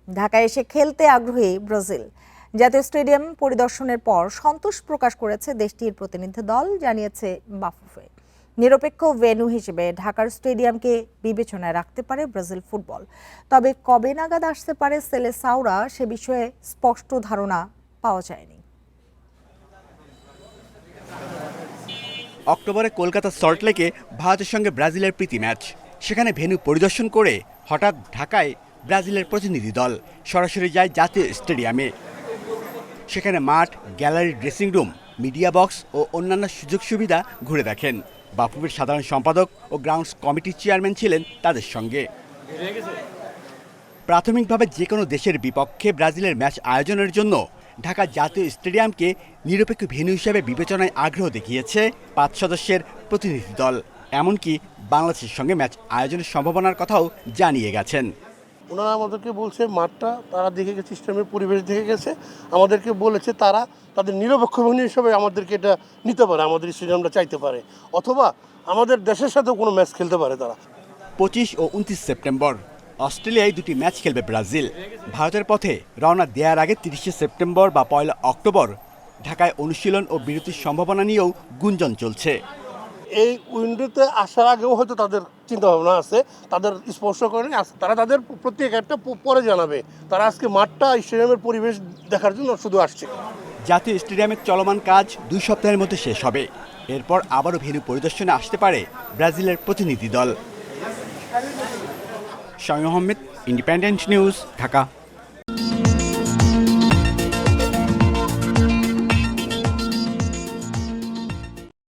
ঢাকায় এসে খেলতে আগ্রহী ব্রাজিল। জাতীয় স্টেডিয়াম পরিদর্শনের পর সন্তোষ প্রকাশ করেছে দেশটির প্রতিনিধি দল, জানিয়েছে বাফুফে। নিরপেক্ষ ভেন্যু হিসেবে ঢাকার স্টেডিয়ামকে বিবেচনায় রাখতে পারে ব্রাজিল ফুটবল। তবে কবে নাগাদ আসতে পারে সেলেসাওরা সে বিষয়ে স্পষ্ট ধারণা পাওয়া যায়নি। অক্টোবরে কলকাতা সল্টলেকে ভারতের সঙ্গে ব্রাজিলের প্রীতি ম্যাচ। সেখানে ভেন্যু পরিদর্শন করে হঠাৎ ঢাকায় ব্রাজিলের প্রতিনিধি দল সরাসরি যায় জাতীয় স্টেডিয়ামে। সেখানে মাঠ, gallery, dressing room, media box ও অন্যান্য সুযোগ সুবিধা ঘুরে দেখেন। বাফুফের সাধারণ সম্পাদক ও গ্রাউন্ডস কমিটির চেয়ারম্যান ছিলেন তাদের সঙ্গে। প্রাথমিকভাবে যে কোনো দেশের বিপক্ষে ব্রাজিলের ম্যাচ আয়োজনের জন্য ঢাকা জাতীয় স্টেডিয়ামকে নিরপেক্ষ ভেন্যু হিসেবে বিবেচনায় আগ্রহ দেখিয়েছে 5 সদস্যের প্রতিনিধি দল। এমনকি বাংলাদেশের সঙ্গে ম্যাচ আয়োজনের সম্ভাবনার কথাও জানিয়ে গেছেন। ওনারা আমাদেরকে বলছে মাঠটা তারা দেখে গেছে, স্টেডিয়ামের পরিবেশ দেখে গেছে, আমাদেরকে বলেছে তারা তাদের নিরপেক্ষ ভেন্যু হিসেবে আমাদেরকে এটা নিতে পারে, আমাদের স্টেডিয়ামটা চাইতে পারে, অথবা আমাদের দেশের সাথেও কোনো ম্যাচ খেলতে পারে তারা। 25 ও 29 সেপ্টেম্বর অস্ট্রেলিয়ায় দুটি ম্যাচ খেলবে ব্রাজিল। ভারতের পথে রওনা দেওয়ার আগে 30 সেপ্টেম্বর বা 1 অক্টোবর ঢাকায় অনুশীলন ও বিরতির সম্ভাবনা নিয়েও গুঞ্জন চলছে। এই উইন্ডোতে আসার আগেও হয়তো তাদের চিন্তাভাবনা আছে, তাদের স্পর্শ করেনি, তারা তাদের প্রত্যেক একটা পরে জানাবে। তারা আজকে মাঠটা স্টেডিয়ামের পরিবেশ দেখার জন্য শুধু আসছে। জাতীয় স্টেডিয়ামের চলমান কাজ 2 সপ্তাহের মধ্যে শেষ হবে। এরপর আবারও ভেন্যু পরিদর্শনে আসতে পারে ব্রাজিলের প্রতিনিধি দল। Shamim Ahmed, independent news, Dhaka.